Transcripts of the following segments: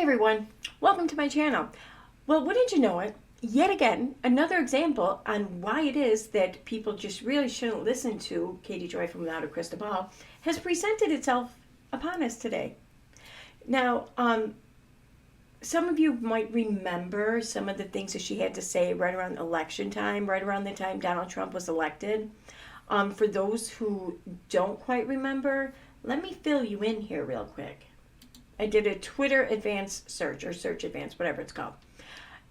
Hey everyone, welcome to my channel. Well, wouldn't you know it? Yet again, another example on why it is that people just really shouldn't listen to Katie Joy from Without a Crystal Ball has presented itself upon us today. Now, some of you might remember some of the things that she had to say right around election time, right around the time Donald Trump was elected. For those who don't quite remember, let me fill you in here real quick. I did a Twitter advanced search or search advanced, whatever it's called.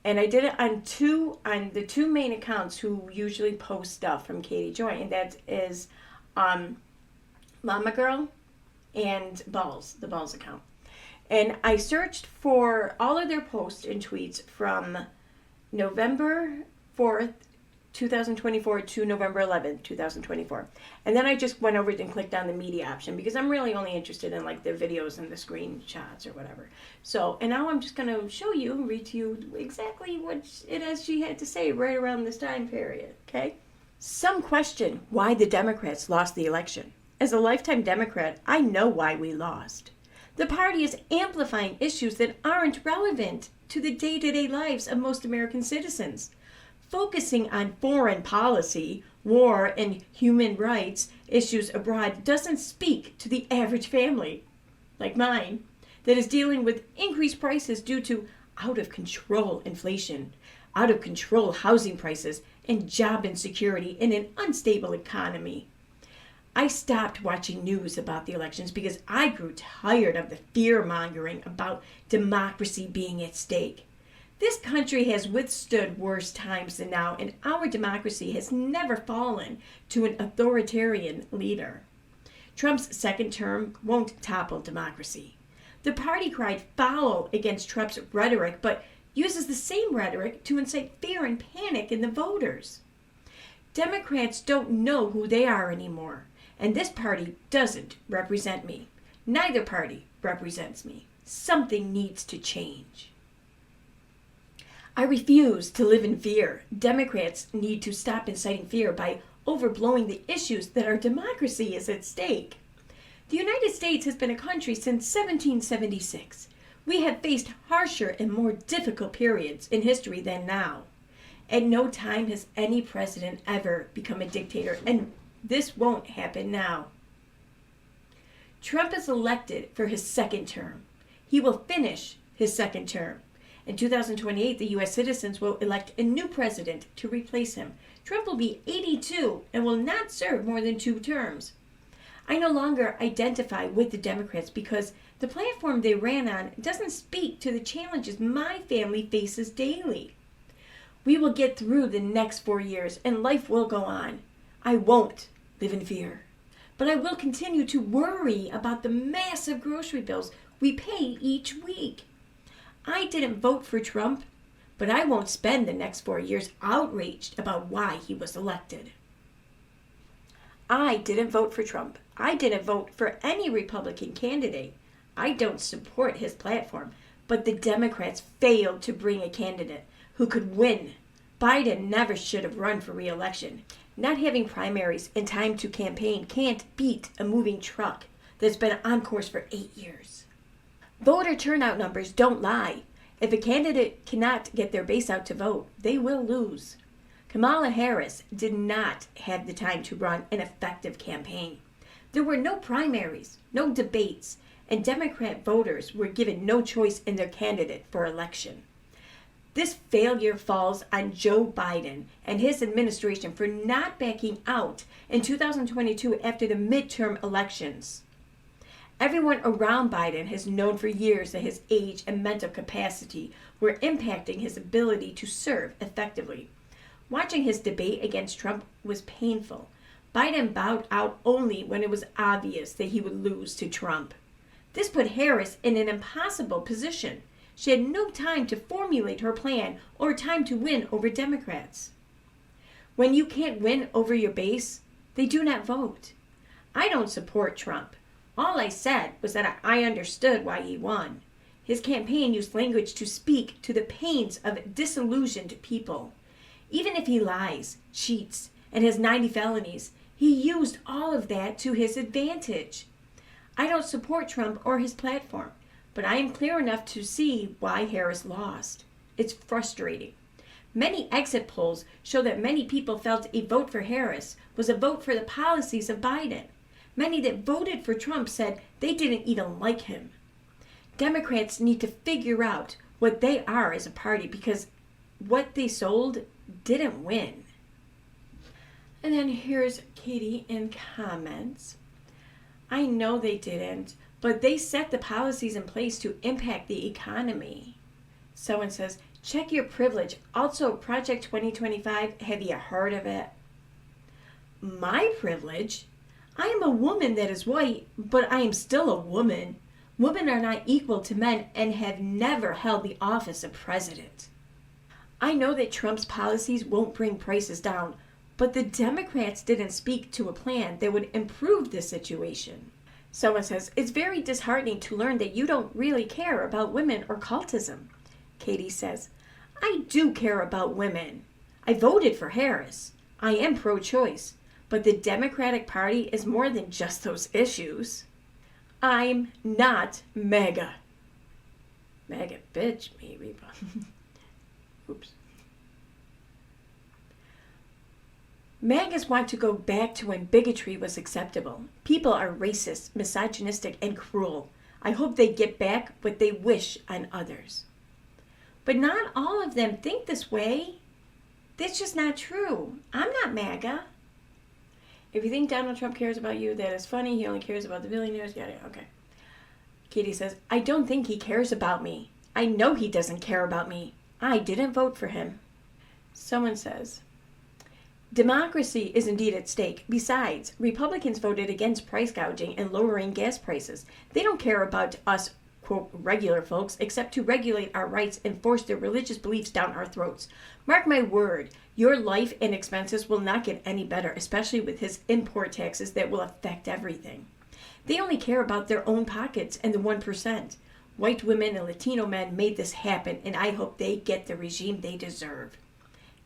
And I did it on the two main accounts who usually post stuff from Katie Joy, and that is Llama Girl and Balls, the Balls account. And I searched for all of their posts and tweets from November 4th, 2024 to November 11th, 2024. And then I just went over and clicked on the media option because I'm really only interested in like the videos and the screenshots or whatever. So, and now I'm just going to show you, read to you exactly what it is she had to say right around this time period, okay? Some question why the Democrats lost the election. As a lifetime Democrat, I know why we lost. The party is amplifying issues that aren't relevant to the day-to-day lives of most American citizens. Focusing on foreign policy, war, and human rights issues abroad doesn't speak to the average family, like mine, that is dealing with increased prices due to out-of-control inflation, out-of-control housing prices, and job insecurity in an unstable economy. I stopped watching news about the elections because I grew tired of the fear-mongering about democracy being at stake. This country has withstood worse times than now, and our democracy has never fallen to an authoritarian leader. Trump's second term won't topple democracy. The party cried foul against Trump's rhetoric, but uses the same rhetoric to incite fear and panic in the voters. Democrats don't know who they are anymore, and this party doesn't represent me. Neither party represents me. Something needs to change. I refuse to live in fear. Democrats need to stop inciting fear by overblowing the issues that our democracy is at stake. The United States has been a country since 1776. We have faced harsher and more difficult periods in history than now. At no time has any president ever become a dictator, and this won't happen now. Trump is elected for his second term. He will finish his second term. In 2028, the U.S. citizens will elect a new president to replace him. Trump will be 82 and will not serve more than 2 terms. I no longer identify with the Democrats because the platform they ran on doesn't speak to the challenges my family faces daily. We will get through the next 4 years and life will go on. I won't live in fear, but I will continue to worry about the massive grocery bills we pay each week. I didn't vote for Trump, but I won't spend the next 4 years outraged about why he was elected. I didn't vote for Trump. I didn't vote for any Republican candidate. I don't support his platform, but the Democrats failed to bring a candidate who could win. Biden never should have run for re-election. Not having primaries and time to campaign can't beat a moving truck that's been on course for 8 years. Voter turnout numbers don't lie. If a candidate cannot get their base out to vote, they will lose. Kamala Harris did not have the time to run an effective campaign. There were no primaries, no debates, and Democrat voters were given no choice in their candidate for election. This failure falls on Joe Biden and his administration for not backing out in 2022 after the midterm elections. Everyone around Biden has known for years that his age and mental capacity were impacting his ability to serve effectively. Watching his debate against Trump was painful. Biden bowed out only when it was obvious that he would lose to Trump. This put Harris in an impossible position. She had no time to formulate her plan or time to win over Democrats. When you can't win over your base, they do not vote. I don't support Trump. All I said was that I understood why he won. His campaign used language to speak to the pains of disillusioned people. Even if he lies, cheats, and has 90 felonies, he used all of that to his advantage. I don't support Trump or his platform, but I am clear enough to see why Harris lost. It's frustrating. Many exit polls show that many people felt a vote for Harris was a vote for the policies of Biden. Many that voted for Trump said they didn't even like him. Democrats need to figure out what they are as a party because what they sold didn't win. And then here's Katie in comments. I know they didn't, but they set the policies in place to impact the economy. Someone says, check your privilege. Also, Project 2025, have you heard of it? My privilege? I am a woman that is white, but I am still a woman. Women are not equal to men and have never held the office of president. I know that Trump's policies won't bring prices down, but the Democrats didn't speak to a plan that would improve the situation. Someone says, it's very disheartening to learn that you don't really care about women or cultism. Katie says, I do care about women. I voted for Harris. I am pro-choice, but the Democratic Party is more than just those issues. I'm not MAGA. MAGA bitch, maybe, but oops. MAGAs want to go back to when bigotry was acceptable. People are racist, misogynistic, and cruel. I hope they get back what they wish on others. But not all of them think this way. That's just not true. I'm not MAGA. If you think Donald Trump cares about you, that is funny. He only cares about the billionaires. Yeah, okay. Katie says, I don't think he cares about me. I know he doesn't care about me. I didn't vote for him. Someone says, democracy is indeed at stake. Besides, Republicans voted against price gouging and lowering gas prices. They don't care about us, quote, regular folks, except to regulate our rights and force their religious beliefs down our throats. Mark my word, your life and expenses will not get any better, especially with his import taxes that will affect everything. They only care about their own pockets and the 1%. White women and Latino men made this happen, and I hope they get the regime they deserve.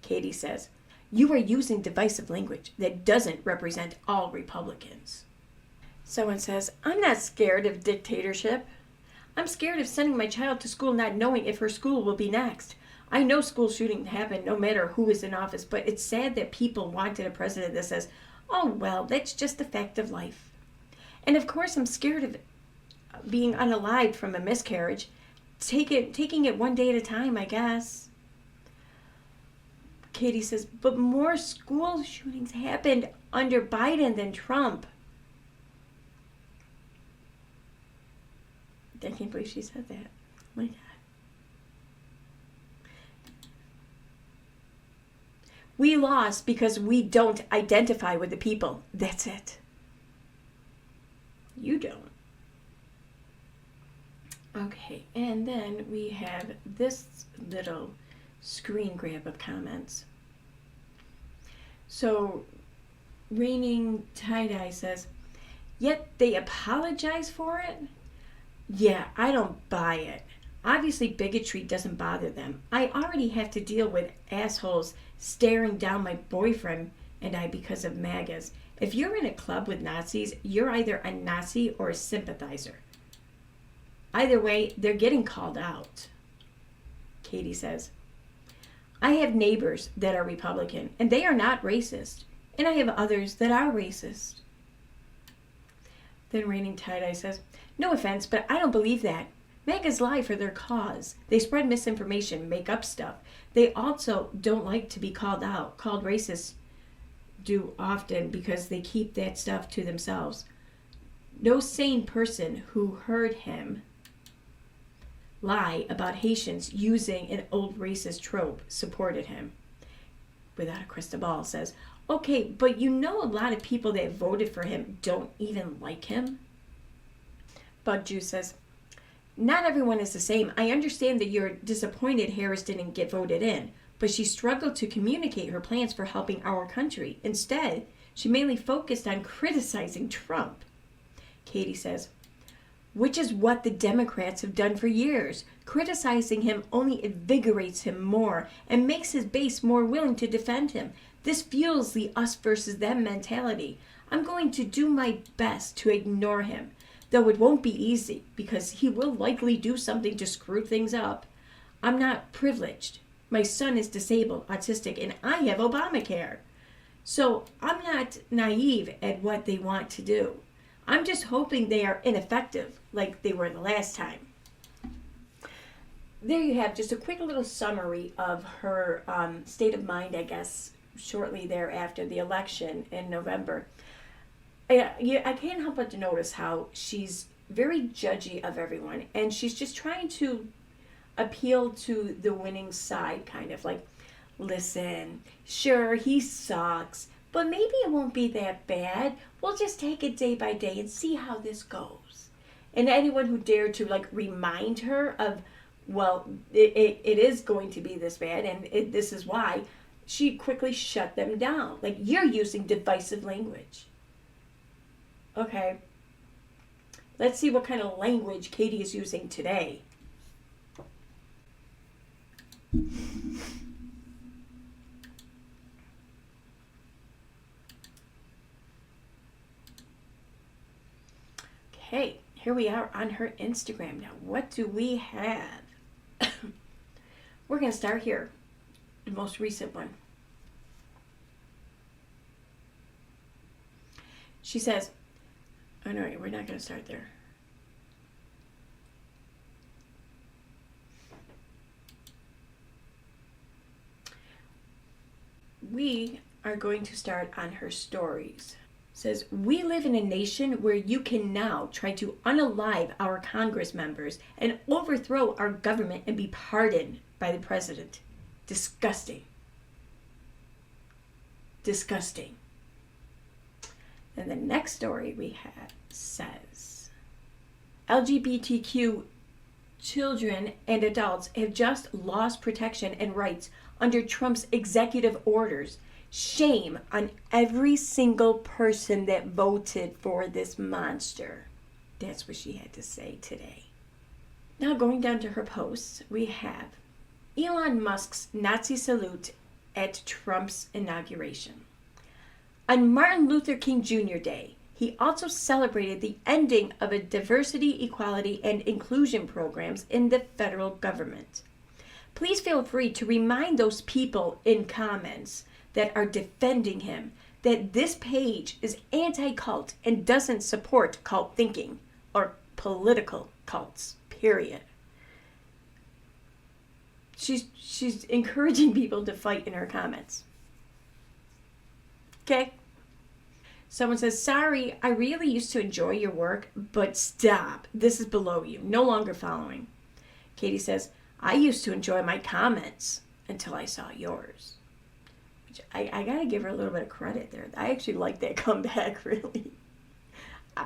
Katie says, you are using divisive language that doesn't represent all Republicans. Someone says, I'm not scared of dictatorship. I'm scared of sending my child to school not knowing if her school will be next. I know school shootings happen no matter who is in office, but it's sad that people wanted a president that says, oh, well, that's just a fact of life. And of course, I'm scared of being unalived from a miscarriage. Taking it one day at a time, I guess. Katie says, but more school shootings happened under Biden than Trump. I can't believe she said that. Oh my God. We lost because we don't identify with the people. That's it. You don't. Okay, and then we have this little screen grab of comments. So, Raining Tie-Dye says, yet they apologize for it? Yeah, I don't buy it. Obviously, bigotry doesn't bother them. I already have to deal with assholes staring down my boyfriend and I because of MAGAs. If you're in a club with Nazis, you're either a Nazi or a sympathizer. Either way, they're getting called out. Katie says, I have neighbors that are Republican, and they are not racist. And I have others that are racist. Then Raining Tie-Dye says, no offense, but I don't believe that. MAGAs lie for their cause. They spread misinformation, make up stuff. They also don't like to be called out. Called racist do often because they keep that stuff to themselves. No sane person who heard him lie about Haitians using an old racist trope supported him. Without a crystal ball says, okay, but you know a lot of people that voted for him don't even like him? Bug Juice says, not everyone is the same. I understand that you're disappointed Harris didn't get voted in, but she struggled to communicate her plans for helping our country. Instead, she mainly focused on criticizing Trump. Katie says, which is what the Democrats have done for years. Criticizing him only invigorates him more and makes his base more willing to defend him. This fuels the us versus them mentality. I'm going to do my best to ignore him. though it won't be easy because he will likely do something to screw things up. I'm not privileged. My son is disabled, autistic, and I have Obamacare. So I'm not naive at what they want to do. I'm just hoping they are ineffective like they were the last time. There you have just a quick little summary of her state of mind, I guess, shortly thereafter the election in November. I can't help but to notice how she's very judgy of everyone, and she's just trying to appeal to the winning side, kind of like, listen, sure, he sucks, but maybe it won't be that bad. We'll just take it day by day and see how this goes. And anyone who dared to like remind her of, well, it is going to be this bad, and this is why, she quickly shut them down. Like, you're using divisive language. Okay. Let's see what kind of language Katie is using today. Okay, here we are on her Instagram now. What do we have? We're going to start here, the most recent one. She says, oh no, we're not going to start there. We are going to start on her stories. It says, we live in a nation where you can now try to unalive our Congress members and overthrow our government and be pardoned by the president. Disgusting. Disgusting. And the next story we have says, LGBTQ children and adults have just lost protection and rights under Trump's executive orders. Shame on every single person that voted for this monster. That's what she had to say today. Now going down to her posts, we have Elon Musk's Nazi salute at Trump's inauguration. On Martin Luther King Jr. Day, he also celebrated the ending of a diversity, equality, and inclusion programs in the federal government. Please feel free to remind those people in comments that are defending him that this page is anti-cult and doesn't support cult thinking or political cults, period. She's encouraging people to fight in her comments. Okay? Someone says, sorry, I really used to enjoy your work, but stop. This is below you. No longer following. Katie says, I used to enjoy my comments until I saw yours. Which I gotta give her a little bit of credit there. I actually like that comeback, really.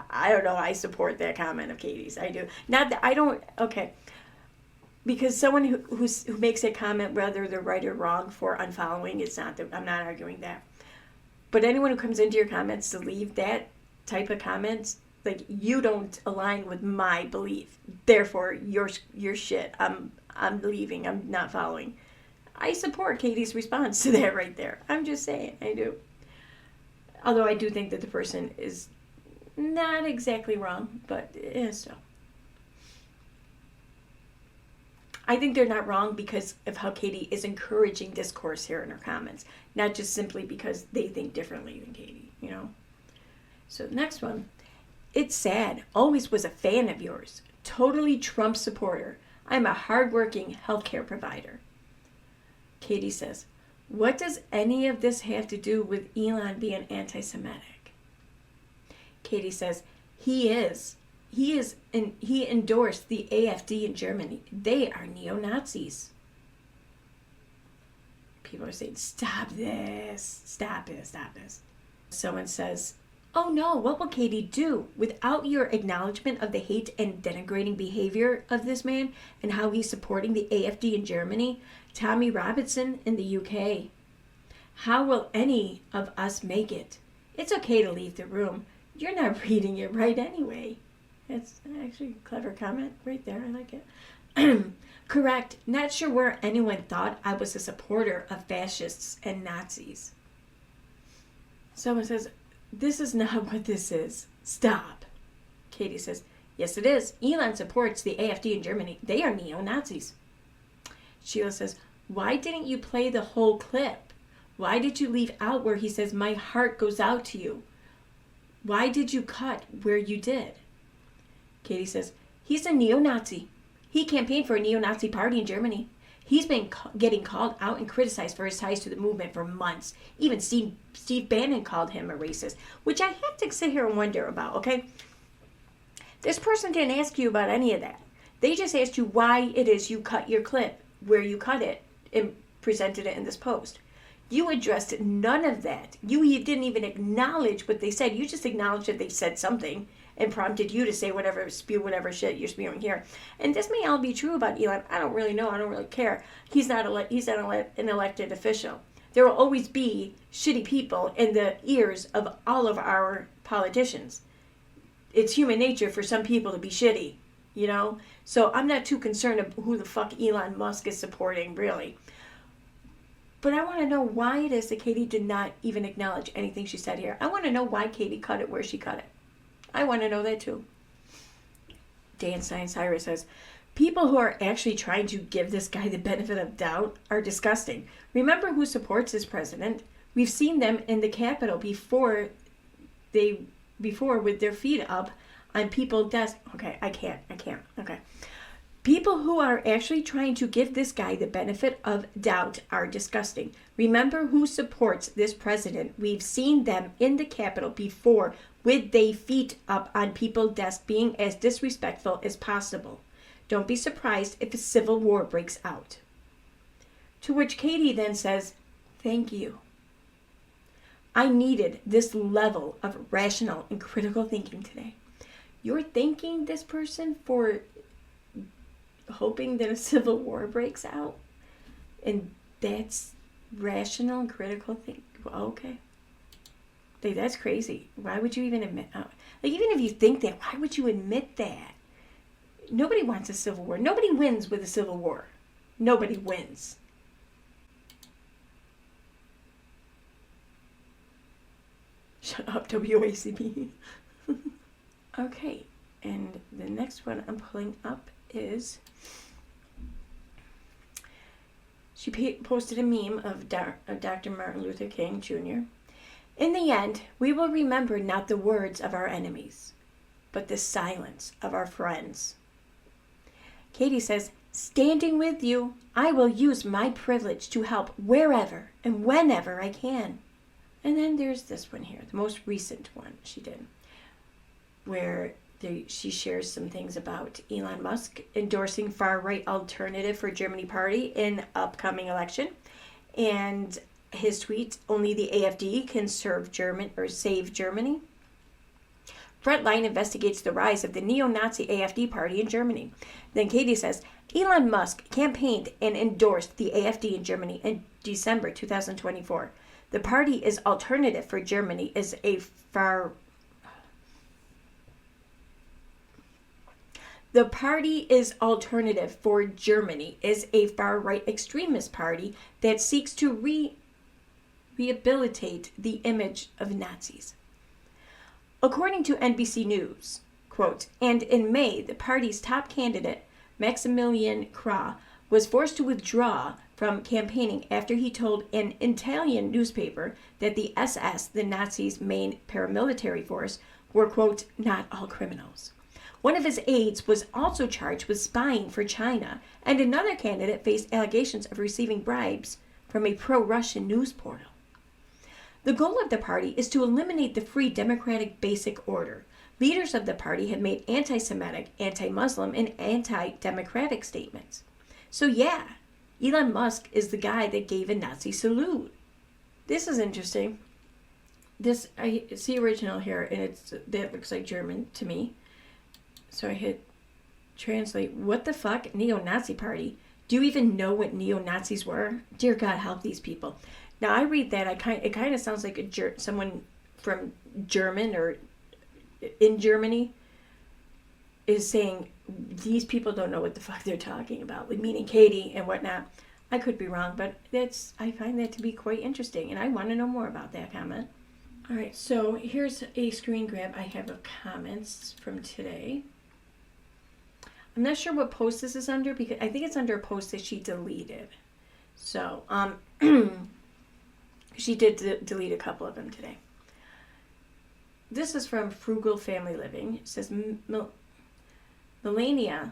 I don't know. I support that comment of Katie's. I do. Not that I don't. Okay. Because someone who makes a comment, whether they're right or wrong for unfollowing, it's not. I'm not arguing that. But anyone who comes into your comments to leave that type of comments, like, you don't align with my belief. Therefore, you're shit. I'm leaving. I'm not following. I support Katie's response to that right there. I'm just saying. I do. Although I do think that the person is not exactly wrong, but still. I think they're not wrong because of how Katie is encouraging discourse here in her comments, not just simply because they think differently than Katie, you know. So the next one, it's sad. Always was a fan of yours. Totally Trump supporter. I'm a hardworking healthcare provider. Katie says, what does any of this have to do with Elon being anti-Semitic? Katie says, he endorsed the AfD in Germany. They are neo-Nazis. People are saying, stop this. Stop this. Someone says, oh no, what will Katie do without your acknowledgement of the hate and denigrating behavior of this man and how he's supporting the AfD in Germany, Tommy Robinson in the UK? How will any of us make it? It's okay to leave the room. You're not reading it right anyway. It's actually a clever comment right there. I like it. Correct. Not sure where anyone thought I was a supporter of fascists and Nazis. Someone says, this is not what this is. Stop. Katie says, Yes, it is. Elon supports the AfD in Germany. They are neo-Nazis. Sheila says, why didn't you play the whole clip? Why did you leave out where he says, my heart goes out to you? Why did you cut where you did? Katie says, he's a neo-Nazi. He campaigned for a neo-Nazi party in Germany. He's been getting called out and criticized for his ties to the movement for months. Even Steve Bannon called him a racist, which I have to sit here and wonder about, okay? This person didn't ask you about any of that. They just asked you why it is you cut your clip, where you cut it, and presented it in this post. You addressed none of that. You didn't even acknowledge what they said. You just acknowledged that they said something and prompted you to say whatever, spew whatever shit you're spewing here. And this may all be true about Elon. I don't really know. I don't really care. He's not an elected official. There will always be shitty people in the ears of all of our politicians. It's human nature for some people to be shitty, you know? So I'm not too concerned about who the fuck Elon Musk is supporting, really. But I want to know why it is that Katie did not even acknowledge anything she said here. I want to know why Katie cut it where she cut it. I want to know that too. Dan Cyrus says, people who are actually trying to give this guy the benefit of doubt are disgusting. Remember who supports this president? We've seen them in the Capitol before with their feet up on people's desks. Okay, I can't. Okay. People who are actually trying to give this guy the benefit of doubt are disgusting. Remember who supports this president. We've seen them in the Capitol before with their feet up on people's desks being as disrespectful as possible. Don't be surprised if a civil war breaks out. To which Katie then says, thank you. I needed this level of rational and critical thinking today. You're thanking this person for hoping that a civil war breaks out? And that's rational and critical thinking? Okay. Like, that's crazy. Why would you even admit... even if you think that, why would you admit that? Nobody wants a civil war. Nobody wins with a civil war. Nobody wins. Shut up, WOACB. Okay, and the next one I'm pulling up is... She posted a meme of Dr. Martin Luther King Jr. In the end, we will remember not the words of our enemies, but the silence of our friends. Katie says, standing with you, I will use my privilege to help wherever and whenever I can. And then there's this one here, the most recent one she did, where she shares some things about Elon Musk endorsing far-right alternative for Germany party in upcoming election. And his tweet, only the AfD can save Germany. Frontline investigates the rise of the neo-Nazi AfD party in Germany. Then Katie says, Elon Musk campaigned and endorsed the AfD in Germany in December 2024. The party is alternative for Germany is a far... The party is alternative for Germany is a far-right extremist party that seeks to rehabilitate the image of Nazis. According to NBC News, quote, and in May, the party's top candidate, Maximilian Krah, was forced to withdraw from campaigning after he told an Italian newspaper that the SS, the Nazis' main paramilitary force, were, quote, not all criminals. One of his aides was also charged with spying for China, and another candidate faced allegations of receiving bribes from a pro-Russian news portal. The goal of the party is to eliminate the free democratic basic order. Leaders of the party have made anti-Semitic, anti-Muslim, and anti-democratic statements. So yeah, Elon Musk is the guy that gave a Nazi salute. This is interesting. I see original here, and that looks like German to me. So I hit translate. What the fuck? Neo-Nazi party? Do you even know what neo-Nazis were? Dear God, help these people. Now I read that, it kind of sounds like someone from German or in Germany is saying these people don't know what the fuck they're talking about, like meaning Katie and whatnot. I could be wrong, but I find that to be quite interesting, and I want to know more about that comment. All right, so here's a screen grab I have of comments from today. I'm not sure what post this is under, because I think it's under a post that she deleted. So, she did delete a couple of them today. This is from Frugal Family Living. It says, Melania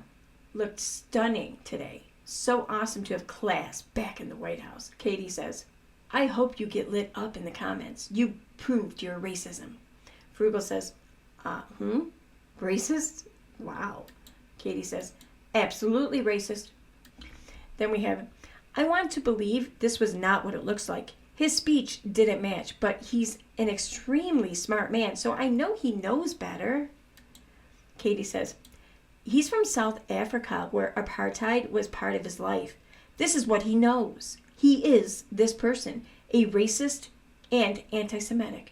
looked stunning today. So awesome to have class back in the White House. Katie says, I hope you get lit up in the comments. You proved your racism. Frugal says, racist? Wow. Katie says, absolutely racist. Then we have, I want to believe this was not what it looks like. His speech didn't match, but he's an extremely smart man, so I know he knows better. Katie says, he's from South Africa, where apartheid was part of his life. This is what he knows. He is this person, a racist and anti-Semitic.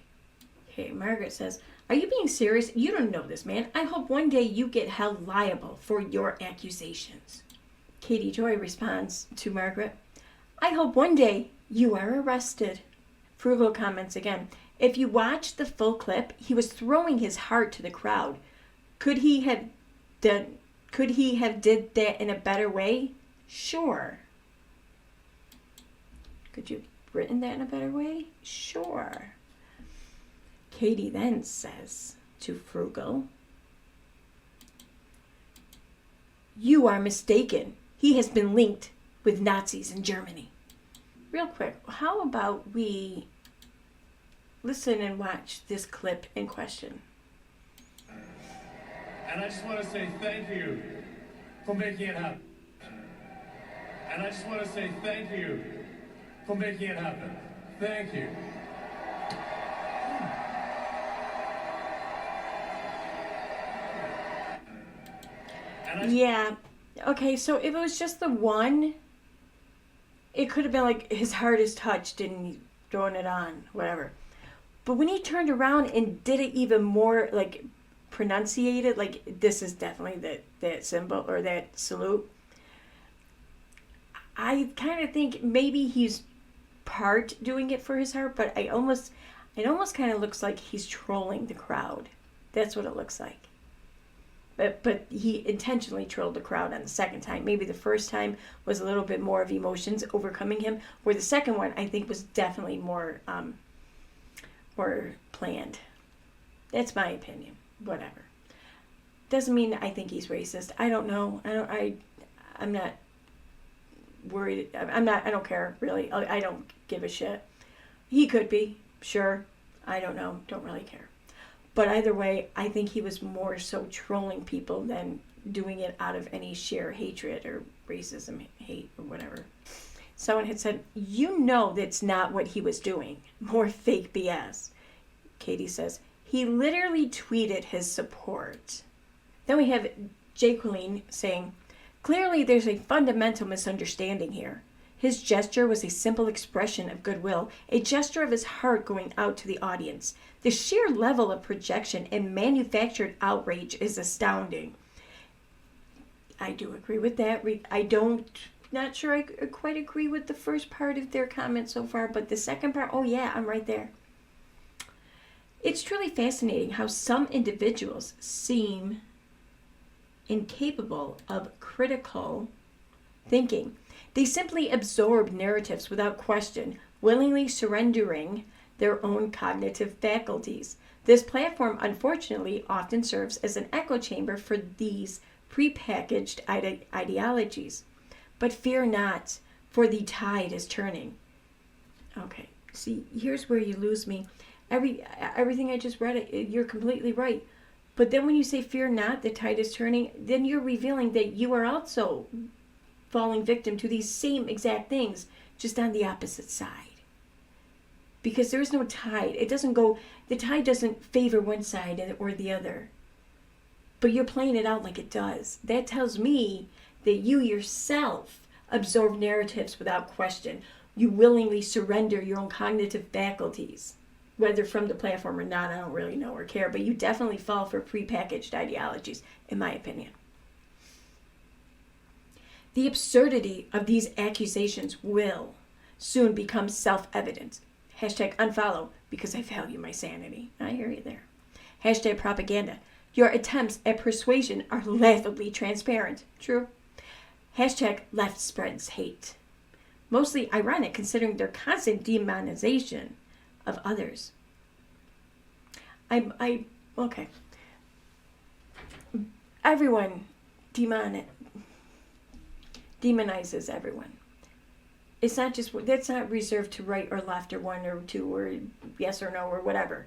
Okay, Margaret says, are you being serious? You don't know this man. I hope one day you get held liable for your accusations. Katie Joy responds to Margaret, I hope one day you are arrested. Frugal comments again, if you watch the full clip, he was throwing his heart to the crowd. Could he have did that in a better way? Sure. Could you have written that in a better way? Sure. Katie then says to Frugal, you are mistaken. He has been linked with Nazis in Germany. Real quick, how about we listen and watch this clip in question? And I just want to say thank you for making it happen. And I just want to say thank you for making it happen. Thank you. Yeah. Okay, so if it was just the one, it could have been like his heart is touched and he's throwing it on, whatever. But when he turned around and did it even more, like, pronunciated, like, this is definitely that symbol or that salute, I kind of think maybe he's part doing it for his heart, but it almost kind of looks like he's trolling the crowd. That's what it looks like. But he intentionally trolled the crowd on the second time. Maybe the first time was a little bit more of emotions overcoming him, where the second one I think was definitely more planned. That's my opinion. Whatever. Doesn't mean I think he's racist. I don't know. I'm not worried. I don't care really. I don't give a shit. He could be, sure. I don't know. Don't really care. But either way, I think he was more so trolling people than doing it out of any sheer hatred or racism, hate, or whatever. Someone had said, you know that's not what he was doing. More fake BS. Katie says, he literally tweeted his support. Then we have Jacqueline saying, clearly there's a fundamental misunderstanding here. His gesture was a simple expression of goodwill, a gesture of his heart going out to the audience. The sheer level of projection and manufactured outrage is astounding. I do agree with that. Not sure I quite agree with the first part of their comment so far, but the second part, oh yeah, I'm right there. It's truly fascinating how some individuals seem incapable of critical thinking. They simply absorb narratives without question, willingly surrendering their own cognitive faculties. This platform, unfortunately, often serves as an echo chamber for these prepackaged ideologies. But fear not, for the tide is turning. Okay, see, here's where you lose me. Everything I just read, you're completely right. But then when you say fear not, the tide is turning, then you're revealing that you are also falling victim to these same exact things, just on the opposite side. Because there is no tide. The tide doesn't favor one side or the other. But you're playing it out like it does. That tells me that you yourself absorb narratives without question. You willingly surrender your own cognitive faculties. Whether from the platform or not, I don't really know or care. But you definitely fall for prepackaged ideologies, in my opinion. The absurdity of these accusations will soon become self-evident. Hashtag unfollow because I value my sanity. I hear you there. Hashtag propaganda. Your attempts at persuasion are laughably transparent. True. Hashtag left spreads hate. Mostly ironic considering their constant demonization of others. Okay. Everyone demonizes everyone. It's not just, that's not reserved to right or left or one or two or yes or no or whatever.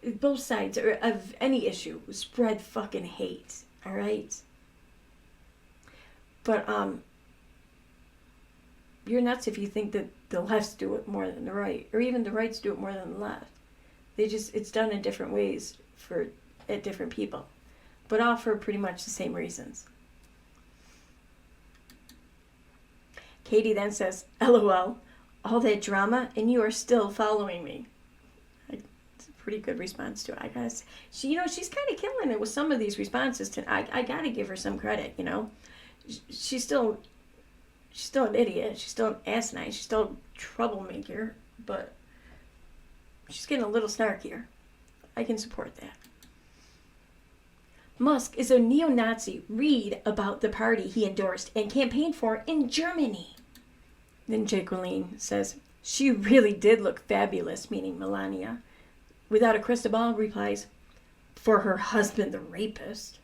Both sides of any issue spread fucking hate, all right? But you're nuts if you think that the lefts do it more than the right, or even the rights do it more than the left. It's done in different ways at different people, but all for pretty much the same reasons. Katie then says, LOL, all that drama and you are still following me. It's a pretty good response to it, I gotta say. She's kind of killing it with some of these responses. I gotta give her some credit, She's still an idiot. She's still an asinine. She's still a troublemaker, but she's getting a little snarkier. I can support that. Musk is a neo-Nazi. Read about the party he endorsed and campaigned for in Germany. Then Jacqueline says, she really did look fabulous, meaning Melania. Without a crystal ball, replies, for her husband, the rapist.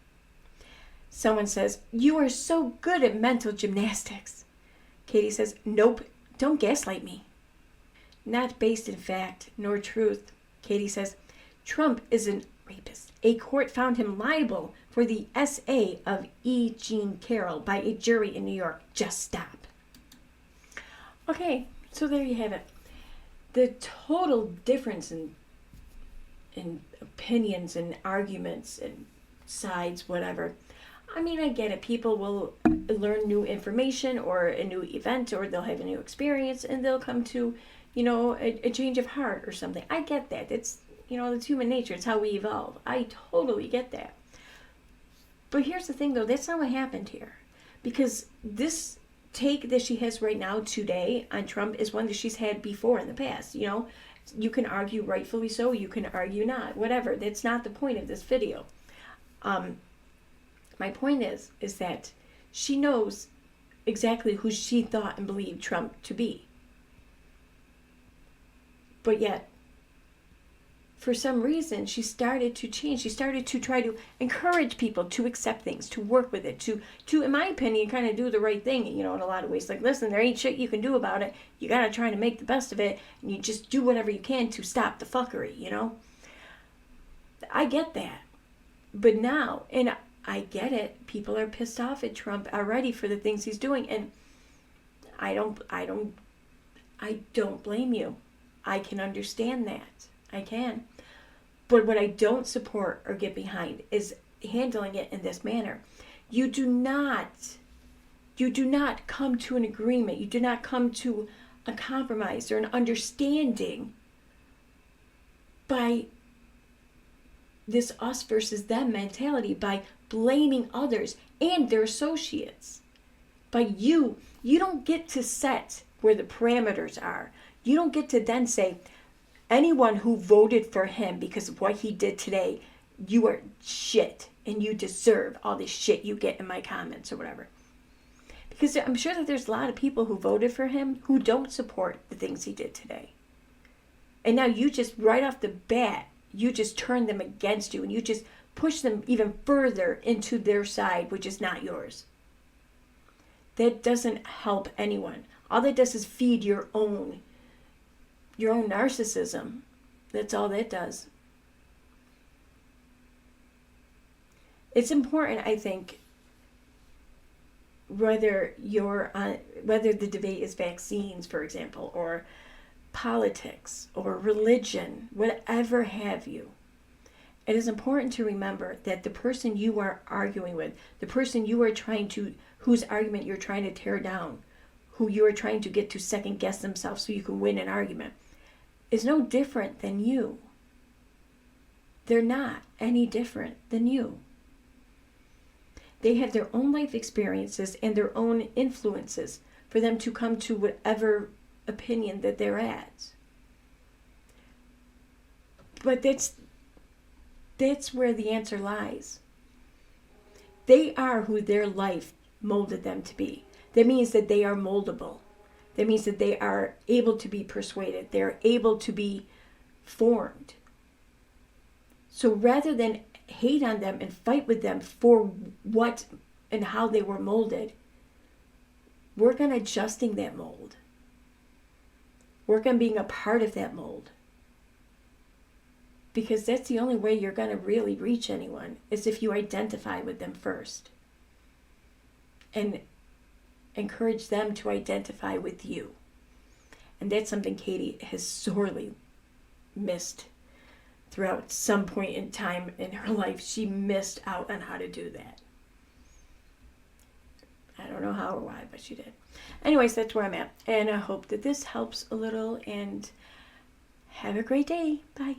Someone says, you are so good at mental gymnastics. Katie says, nope, don't gaslight me. Not based in fact nor truth. Katie says, Trump is a rapist. A court found him liable for the SA of E. Jean Carroll by a jury in New York. Just stop. Okay, so there you have it. The total difference in opinions and arguments and sides, whatever. I mean, I get it. People will learn new information or a new event, or they'll have a new experience and they'll come to, a change of heart or something. I get that. It's, it's human nature. It's how we evolve. I totally get that. But here's the thing, though. That's not what happened here. Because this take that she has right now today on Trump is one that she's had before in the past. You can argue rightfully so. You can argue not. Whatever. That's not the point of this video. My point is that she knows exactly who she thought and believed Trump to be. But yet, for some reason, she started to change. She started to try to encourage people to accept things, to work with it, to in my opinion, kind of do the right thing, in a lot of ways. Like, listen, there ain't shit you can do about it. You got to try to make the best of it, and you just do whatever you can to stop the fuckery, I get that. But now, and I get it, people are pissed off at Trump already for the things he's doing, and I don't blame you. I can understand that. I can. But what I don't support or get behind is handling it in this manner. You do not come to an agreement. You do not come to a compromise or an understanding by this us versus them mentality, by blaming others and their associates. By you don't get to set where the parameters are. You don't get to then say, anyone who voted for him because of what he did today, you are shit and you deserve all this shit you get in my comments or whatever. Because I'm sure that there's a lot of people who voted for him who don't support the things he did today. And now you just, right off the bat, you just turn them against you and you just push them even further into their side, which is not yours. That doesn't help anyone. All that does is feed your own narcissism. That's all that does. It's important, I think, whether the debate is vaccines, for example, or politics, or religion, whatever have you. It is important to remember that the person you are arguing with, the person you are whose argument you're trying to tear down, who you are trying to get to second guess themselves so you can win an argument, is no different than you. They're not any different than you. They have their own life experiences and their own influences for them to come to whatever opinion that they're at. But That's where the answer lies. They are who their life molded them to be. That means that they are moldable. That means that they are able to be persuaded. They're able to be formed. So rather than hate on them and fight with them for what and how they were molded, work on adjusting that mold. Work on being a part of that mold. Because that's the only way you're going to really reach anyone, is if you identify with them first. And encourage them to identify with you. And that's something Katie has sorely missed throughout some point in time in her life. She missed out on how to do that. I don't know how or why, but she did. Anyways, that's where I'm at. And I hope that this helps a little, and have a great day. Bye.